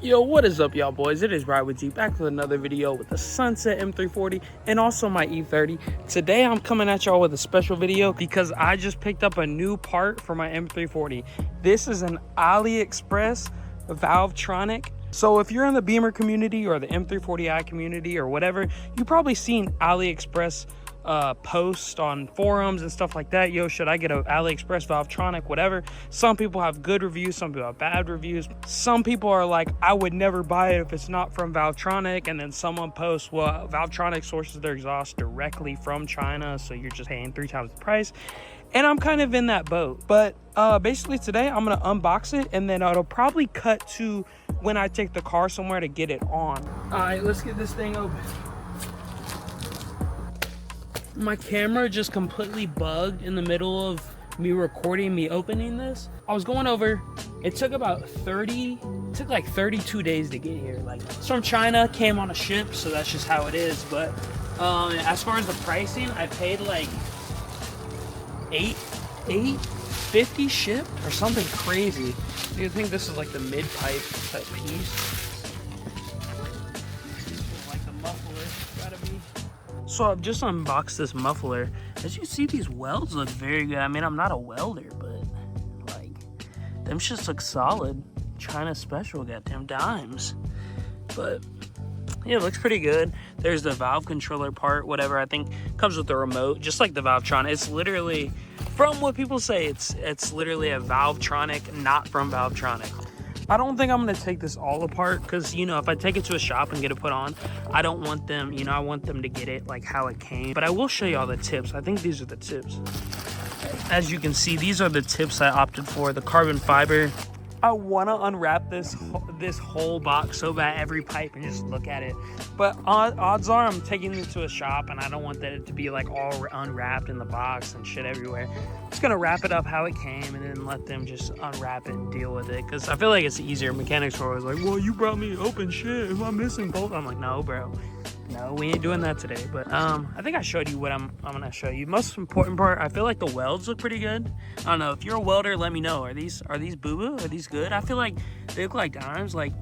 Yo, what is up, y'all boys? It is Ride with G back with another video with the Sunset M340 and also my E30. Today I'm coming at y'all with a special video because I just picked up a new part for my M340. This is an AliExpress Valvetronic. So if you're in the Beamer community or the M340i community or whatever, you've probably seen AliExpress posts on forums and stuff like that. Yo, should I get an AliExpress Valvetronic, whatever. Some people have good reviews, some people have bad reviews. Some people are like, I would never buy it if it's not from Valvetronic. And then someone posts, well, Valvetronic sources their exhaust directly from China, so you're just paying 3 times the price. And I'm kind of in that boat. But basically today I'm gonna unbox it, and then it'll probably cut to when I take the car somewhere to get it on. All right, let's get this thing open. My camera just completely bugged in the middle of me recording me opening this. I was going over, it took like 32 days to get here. Like, it's from China, came on a ship, so that's just how it is. But as far as the pricing, I paid like $8.50 shipped or something crazy. I think this is like the mid-pipe type piece. So I've just unboxed this muffler. As you see, these welds look very good. I mean, I'm not a welder, but like, them just look solid. China special, goddamn dimes. But yeah, it looks pretty good. There's the valve controller part, whatever. I think comes with the remote, just like the Valvetronic. It's literally, from what people say, it's literally a Valvetronic, not from Valvetronic. I don't think I'm gonna take this all apart because, you know, if I take it to a shop and get it put on, I don't want them, you know, I want them to get it like how it came. But I will show you all the tips. I think these are the tips. As you can see, these are the tips I opted for. The carbon fiber. I want to unwrap this whole box so bad, every pipe, and just look at it. But odds are I'm taking it to a shop, and I don't want that to be like all unwrapped in the box and shit everywhere. I'm just gonna wrap it up how it came, and then let them just unwrap it and deal with it. Because I feel like it's easier. Mechanics are always like, "Well, you brought me open shit. Am I missing both?" I'm like, "No, bro. No, we ain't doing that today." But I think I showed you what I'm gonna show you. Most important part, I feel like the welds look pretty good. I don't know, if you're a welder, let me know. Are these boo-boo? Are these good? I feel like they look like dimes. Like,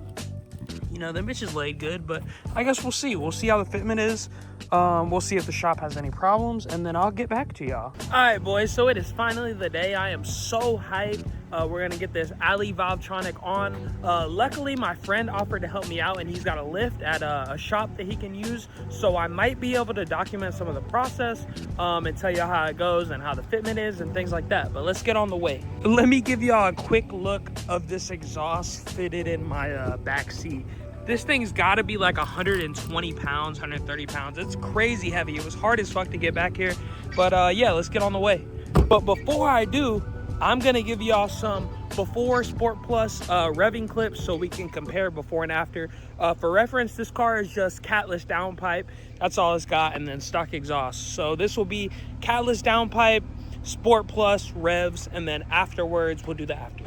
you know, them bitches laid good. But I guess we'll see. We'll see how the fitment is. We'll see if the shop has any problems, and then I'll get back to y'all. All right, boys, so it is finally the day. I am so hyped. We're gonna get this Ali Valvetronic on. Luckily, my friend offered to help me out, and he's got a lift at a shop that he can use, so I might be able to document some of the process and tell you how it goes and how the fitment is and things like that. But let's get on the way. Let me give y'all a quick look of this exhaust fitted in my back seat. This thing's gotta be like 120 pounds, 130 pounds. It's crazy heavy. It was hard as fuck to get back here. But yeah, let's get on the way. But before I do, I'm gonna give y'all some before Sport Plus revving clips so we can compare before and after. For reference, this car is just catless downpipe. That's all it's got, and then stock exhaust. So this will be catless downpipe, Sport Plus, revs, and then afterwards, we'll do the after.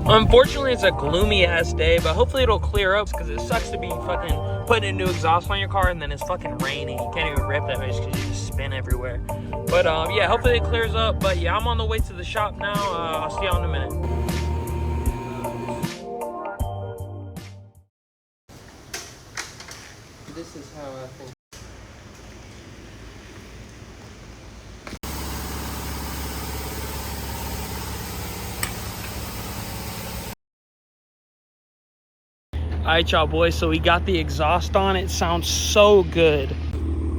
Unfortunately, it's a gloomy ass day, but hopefully it'll clear up because it sucks to be fucking putting a new exhaust on your car and then it's fucking raining. You can't even rip that bitch because you just spin everywhere. But yeah, hopefully it clears up. But yeah, I'm on the way to the shop now. I'll see y'all in a minute. This is how I think. All right, y'all boys, so we got the exhaust on. It sounds so good.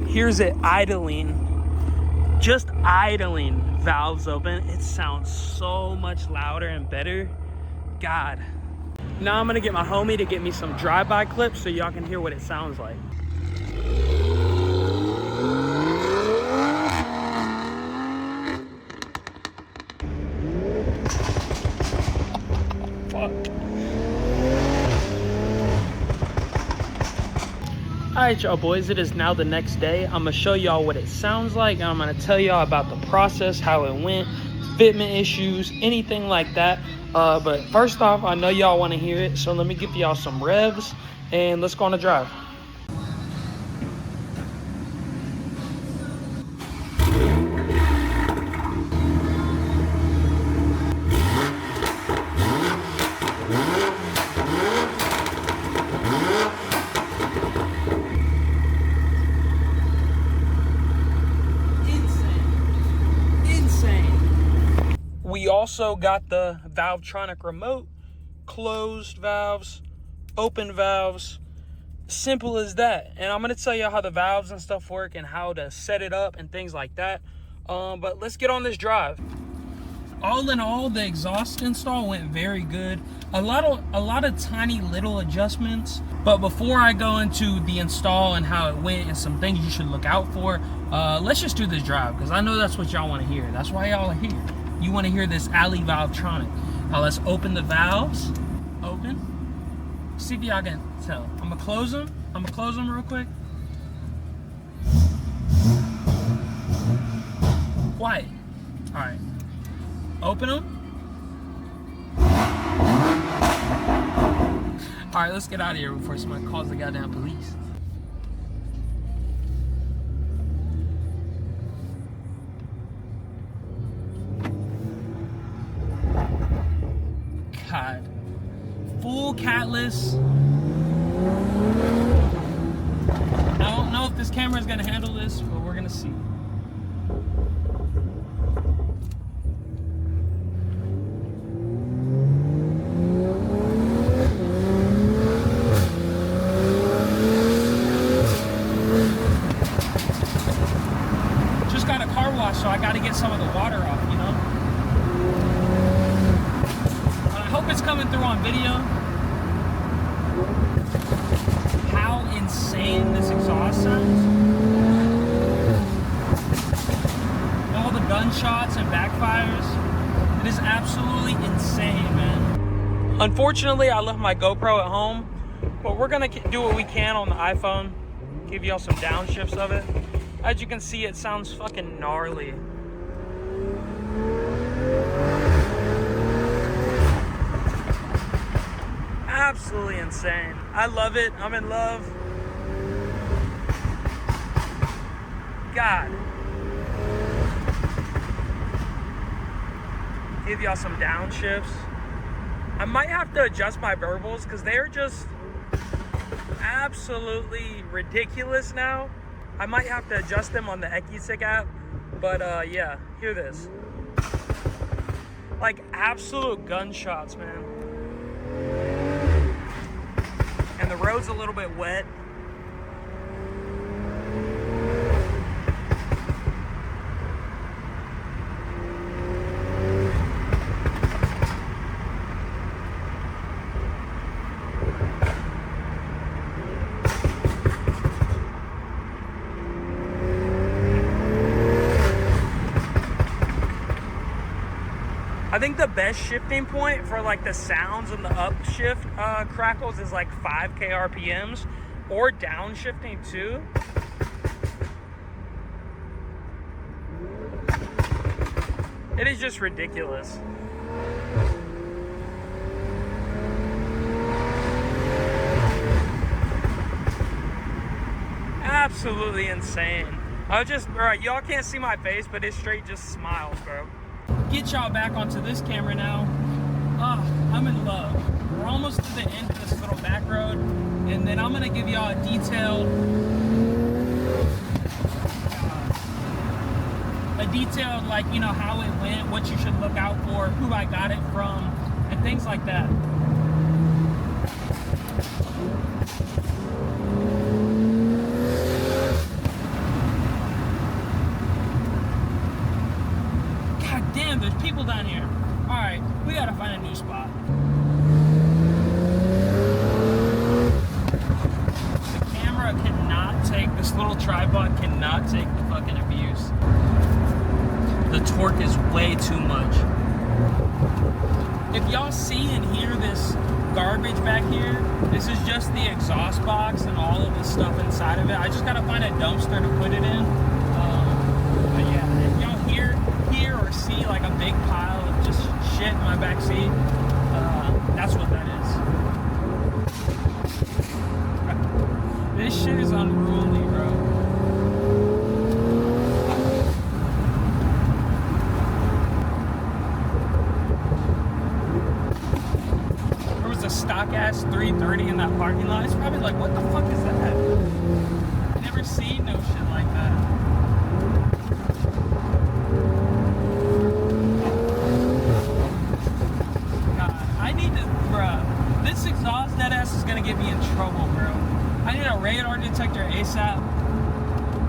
Here's it idling, just idling, valves open. It sounds so much louder and better. God. Now I'm gonna get my homie to get me some drive-by clips so y'all can hear what it sounds like. Fuck. Alright, y'all boys, it is now the next day. I'm gonna show y'all what it sounds like, and I'm gonna tell y'all about the process, how it went, fitment issues, anything like that. But first off, I know y'all want to hear it, so let me give y'all some revs and let's go on a drive. also got the Valvetronic remote, closed valves, open valves, simple as that. And I'm going to tell you how the valves and stuff work and how to set it up and things like that. But let's get on this drive. All in all, the exhaust install went very good. A lot of tiny little adjustments. But before I go into the install and how it went and some things you should look out for, let's just do this drive, because I know that's what y'all want to hear. That's why y'all are here. You want to hear this Ali Valvetronic. Now let's open the valves. Open. See if y'all can tell. I'm gonna close them. Real quick. Quiet. All right. Open them. All right, let's get out of here before somebody calls the goddamn police. God. Full catless. I don't know if this camera is gonna handle this, but we're gonna see. Just got a car wash, so I gotta get some of the water off, you know? I hope it's coming through on video. How insane this exhaust sounds. All the gunshots and backfires. It is absolutely insane, man. Unfortunately, I left my GoPro at home, but we're gonna do what we can on the iPhone. Give y'all some downshifts of it. As you can see, it sounds fucking gnarly. Absolutely insane. I love it. I'm in love. God. Give y'all some downshifts. I might have to adjust my burbles because they're just absolutely ridiculous now. I might have to adjust them on the Ekisik app. But yeah, hear this. Like absolute gunshots, man. And the road's a little bit wet. I think the best shifting point for like the sounds and the upshift crackles is like 5K RPMs, or downshifting too. It is just ridiculous. Absolutely insane. Alright, y'all can't see my face, but it's straight just smiles, bro. Get y'all back onto this camera now. I'm in love. We're almost to the end of this little back road, and then I'm gonna give y'all a detailed like, you know, how it went, what you should look out for, who I got it from, and things like that. Damn, there's people down here. Alright, we gotta find a new spot. The camera cannot take, this little tripod cannot take the fucking abuse. The torque is way too much. If y'all see and hear this garbage back here, this is just the exhaust box and all of the stuff inside of it. I just gotta find a dumpster to put it in. But yeah, if y'all hear or see like a big pile of just shit in my back seat, that's what that is. This shit is unruly, bro. There was a stock ass 330 in that parking lot. It's probably like, what the fuck is that? Never seen no shit like that.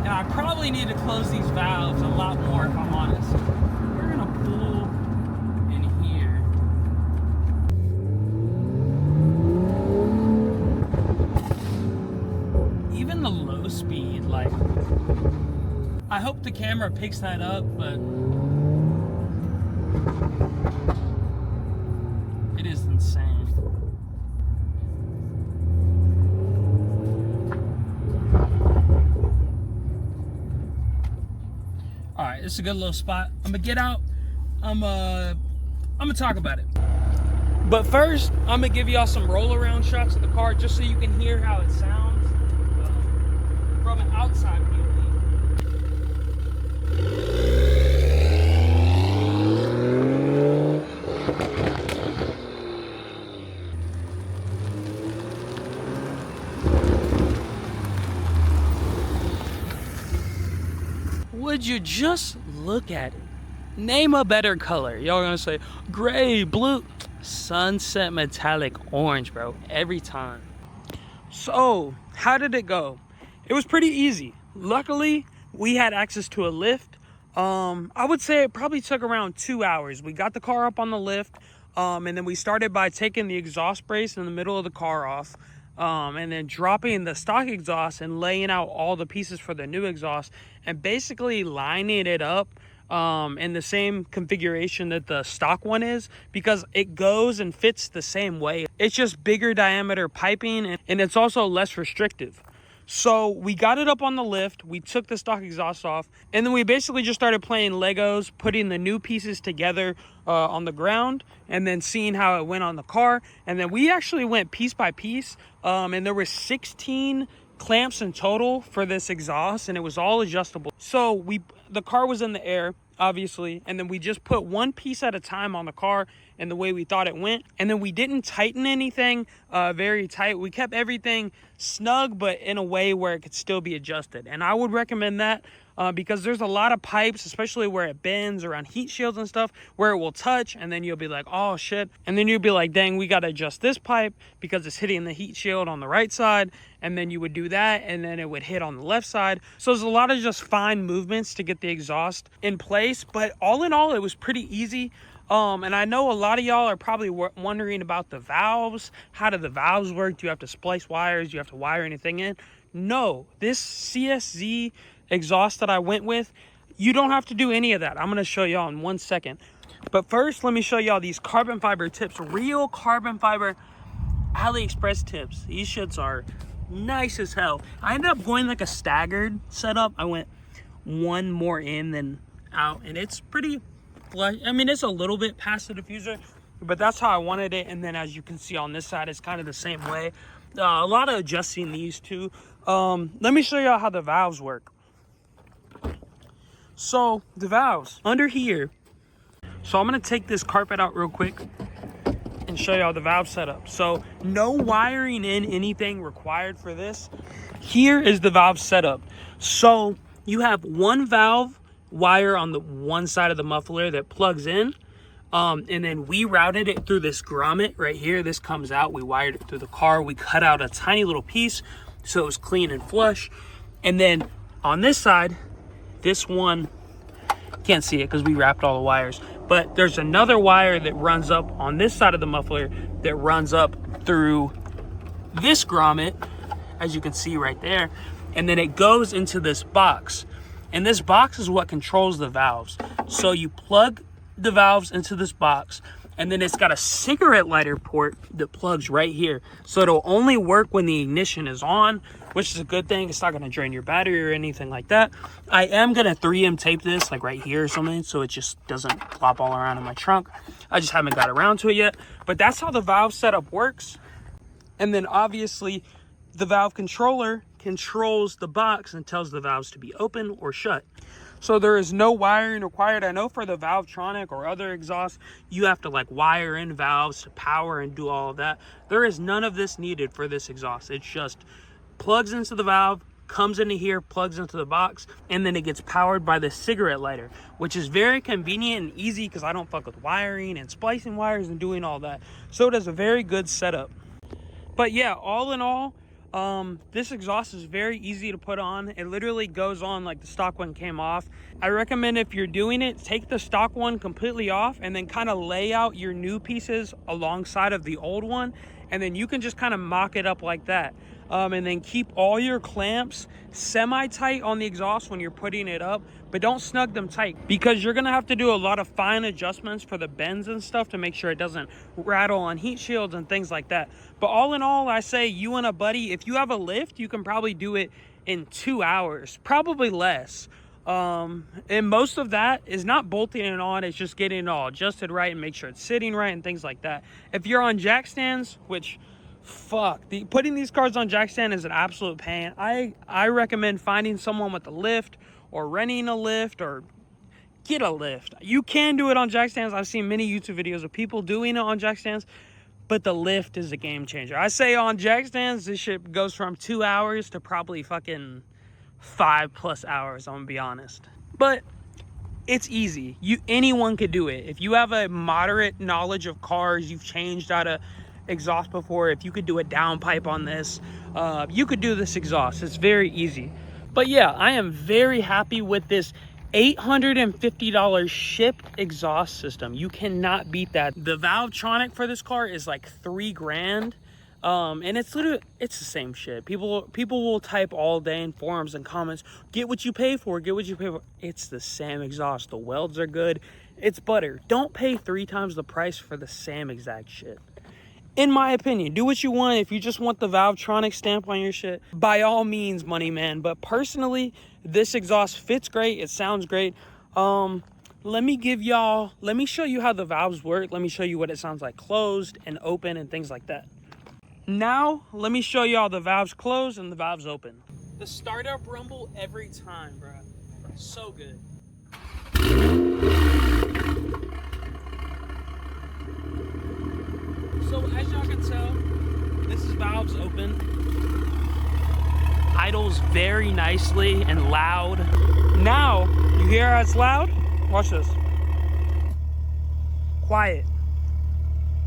And I probably need to close these valves a lot more, if I'm honest. We're gonna pull in here. Even the low speed, like, I hope the camera picks that up, but it is insane. All right, this is a good little spot. I'm gonna get out. I'm gonna talk about it. But first, I'm gonna give y'all some roll around shots of the car just so you can hear how it sounds from an outside view. Would you just look at it? Name a better color. Y'all gonna say gray, blue, sunset metallic orange, bro, every time. So how did it go? It was pretty easy. Luckily, we had access to a lift. I would say it probably took around 2 hours. We got the car up on the lift, and then we started by taking the exhaust brace in the middle of the car off, and then dropping the stock exhaust and laying out all the pieces for the new exhaust and basically lining it up in the same configuration that the stock one is, because it goes and fits the same way. It's just bigger diameter piping, and it's also less restrictive. So we got it up on the lift, we took the stock exhaust off, and then we basically just started playing Legos, putting the new pieces together on the ground, and then seeing how it went on the car. And then we actually went piece by piece, and there were 16 clamps in total for this exhaust, and it was all adjustable. So the car was in the air, obviously, and then we just put one piece at a time on the car and the way we thought it went. And then we didn't tighten anything very tight. We kept everything snug, but in a way where it could still be adjusted. And I would recommend that because there's a lot of pipes, especially where it bends around heat shields and stuff, where it will touch and then you'll be like, oh shit. And then you'll be like, dang, we got to adjust this pipe because it's hitting the heat shield on the right side. And then you would do that, and then it would hit on the left side. So there's a lot of just fine movements to get the exhaust in place. But all in all, it was pretty easy. And I know a lot of y'all are probably wondering about the valves. How do the valves work? Do you have to splice wires? Do you have to wire anything in? No, this CSZ exhaust that I went with, you don't have to do any of that. I'm going to show y'all in 1 second. But first, let me show y'all these carbon fiber tips. Real carbon fiber AliExpress tips. These shits are nice as hell. I ended up going like a staggered setup. I went one more in than out, and it's pretty flush. I mean, it's a little bit past the diffuser, but that's how I wanted it. And then as you can see on this side, it's kind of the same way. A lot of adjusting these two. Let me show y'all how the valves work. So the valves under here. So I'm gonna take this carpet out real quick and show y'all the valve setup. So no wiring in anything required for this. Here is the valve setup. So you have one valve wire on the one side of the muffler that plugs in, and then we routed it through this grommet right here. This comes out, we wired it through the car. We cut out a tiny little piece so it was clean and flush. And then on this side, this one, can't see it because we wrapped all the wires, but there's another wire that runs up on this side of the muffler that runs up through this grommet, as you can see right there, and then it goes into this box. And this box is what controls the valves. So you plug the valves into this box, and then it's got a cigarette lighter port that plugs right here. So it'll only work when the ignition is on, which is a good thing. It's not gonna drain your battery or anything like that. I am gonna 3M tape this like right here or something, so it just doesn't flop all around in my trunk. I just haven't got around to it yet, but that's how the valve setup works. And then obviously the valve controller controls the box and tells the valves to be open or shut. So there is no wiring required. I know for the Valvetronic or other exhausts, you have to like wire in valves to power and do all of that. There is none of this needed for this exhaust. It's just plugs into the valve, comes into here, plugs into the box, and then it gets powered by the cigarette lighter, which is very convenient and easy because I don't fuck with wiring and splicing wires and doing all that. So it is a very good setup. But yeah, all in all, This exhaust is very easy to put on. It literally goes on like the stock one came off. I recommend if you're doing it, take the stock one completely off and then kind of lay out your new pieces alongside of the old one, and then you can just kind of mock it up like that. And then keep all your clamps semi-tight on the exhaust when you're putting it up, but don't snug them tight, because you're gonna have to do a lot of fine adjustments for the bends and stuff to make sure it doesn't rattle on heat shields and things like that. But all in all, I say you and a buddy, if you have a lift, you can probably do it in 2 hours, probably less. And most of that is not bolting it on, it's just getting it all adjusted right and make sure it's sitting right and things like that. If you're on jack stands, which putting these cars on jack stand is an absolute pain. I recommend finding someone with a lift or renting a lift or get a lift. You can do it on jack stands. I've seen many YouTube videos of people doing it on jack stands, but the lift is a game changer. I say on jack stands, this shit goes from 2 hours to probably fucking 5+ hours, I'm gonna be honest. But it's easy. Anyone could do it. If you have a moderate knowledge of cars, you've changed out of exhaust before, if you could do a downpipe on this, you could do this exhaust. It's very easy. But yeah, I am very happy with this $850 shipped exhaust system. You cannot beat that. The Valvetronic for this car is like $3 grand, and it's literally, it's the same shit. People will type all day in forums and comments, get what you pay for, get what you pay for. It's the same exhaust. The welds are good. It's butter. Don't pay 3 times the price for the same exact shit. In my opinion, do what you want. If you just want the Valvetronic stamp on your shit, by all means, money man. But personally, this exhaust fits great. It sounds great. Let me show you how the valves work. Let me show you what it sounds like closed and open and things like that. Now, let me show you how the valves close and the valves open. The startup rumble every time, bro. So good. So as y'all can tell, this is valves open. Idles very nicely and loud. Now, you hear how it's loud? Watch this. Quiet.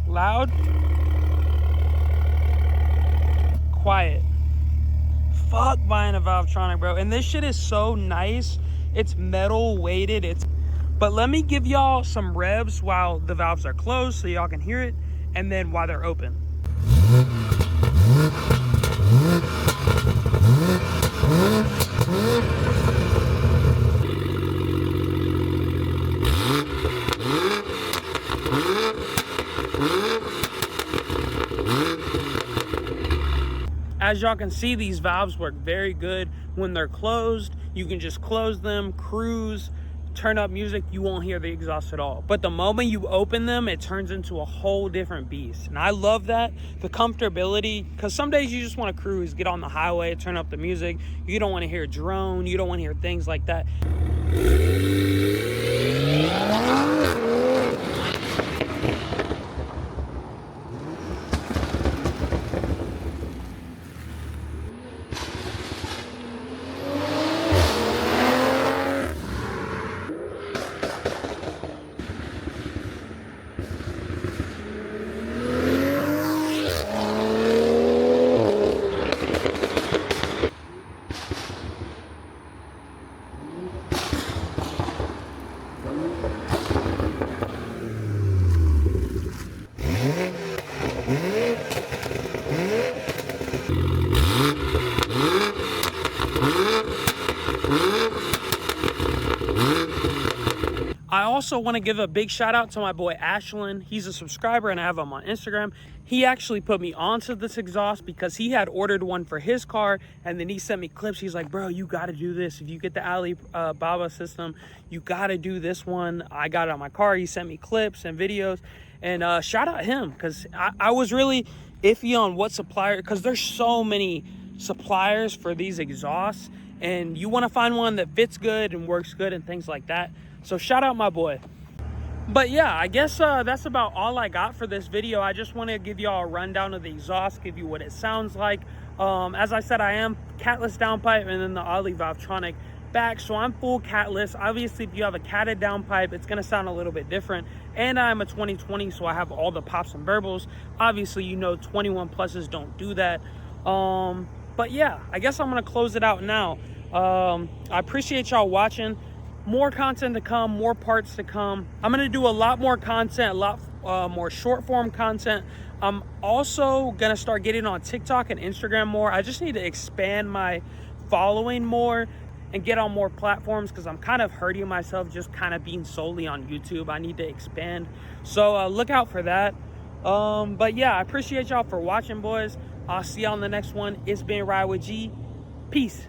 Loud. Quiet. Fuck buying a Valvetronic, bro. And this shit is so nice. It's metal weighted. But let me give y'all some revs while the valves are closed so y'all can hear it, and then while they're open. As y'all can see, these valves work very good when they're closed. You can just close them, cruise, turn up music, you won't hear the exhaust at all. But the moment you open them, it turns into a whole different beast. And I love that, the comfortability, because some days you just want to cruise, get on the highway, turn up the music. You don't want to hear a drone, you don't want to hear things like that. I also want to give a big shout out to my boy Ashlyn. He's a subscriber and I have him on Instagram. He actually put me onto this exhaust because he had ordered one for his car, and then he sent me clips. He's like, bro, you got to do this. If you get the AliExpress system, you got to do this one. I got it on my car. He sent me clips and videos, and shout out him, because I was really iffy on what supplier, because there's so many suppliers for these exhausts, and you want to find one that fits good and works good and things like that. So shout out my boy. But yeah, I guess that's about all I got for this video. I just want to give y'all a rundown of the exhaust, give you what it sounds like. As I said, I am catless downpipe and then the Ali Valvetronic back, so I'm full catless. Obviously, if you have a catted downpipe, it's going to sound a little bit different. And I'm a 2020, so I have all the pops and burbles. Obviously, you know 21 pluses don't do that. But yeah, I guess I'm gonna close it out now. I appreciate y'all watching. More content to come, more parts to come. I'm gonna do a lot more content, a lot more short form content. I'm also gonna start getting on TikTok and Instagram more. I just need to expand my following more and get on more platforms, because I'm kind of hurting myself just kind of being solely on YouTube. I need to expand, so look out for that. But yeah, I appreciate y'all for watching, boys. I'll see y'all in the next one. It's been Ride with G. Peace.